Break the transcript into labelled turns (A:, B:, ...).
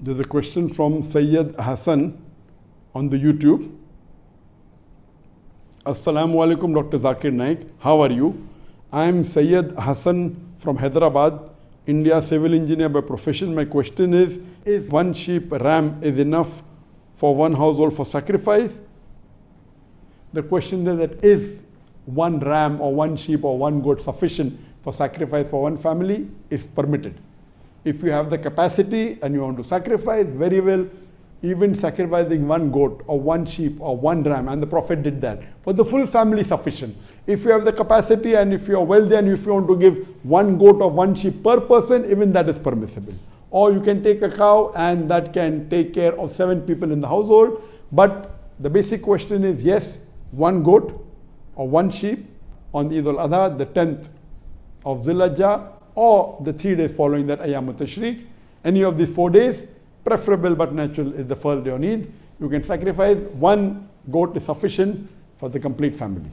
A: There's a question from Sayyid Hassan on the YouTube. Assalamu alaikum, Dr.Zakir Naik. How are you? I am Sayyid Hassan from Hyderabad, India, civil engineer by profession. My question is one sheep ram is enough for one household for sacrifice? The question is that is one ram or one sheep or one goat sufficient for sacrifice for one family? Is permitted. If you have the capacity and you want to sacrifice, very well, even sacrificing one goat or one sheep or one ram, and the Prophet did that, for the full family sufficient. If you have the capacity and if you are wealthy and if you want to give one goat or one sheep per person, even that is permissible. Or you can take a cow and that can take care of 7 people in the household. But the basic question is, yes, one goat or one sheep on Eid al-Adha, the 10th of Zilhijjah, or the 3 days following that, Ayyam al-Tashriq. Any of these 4 days, preferable but natural is the first day on Eid. You can sacrifice one goat is sufficient for the complete family.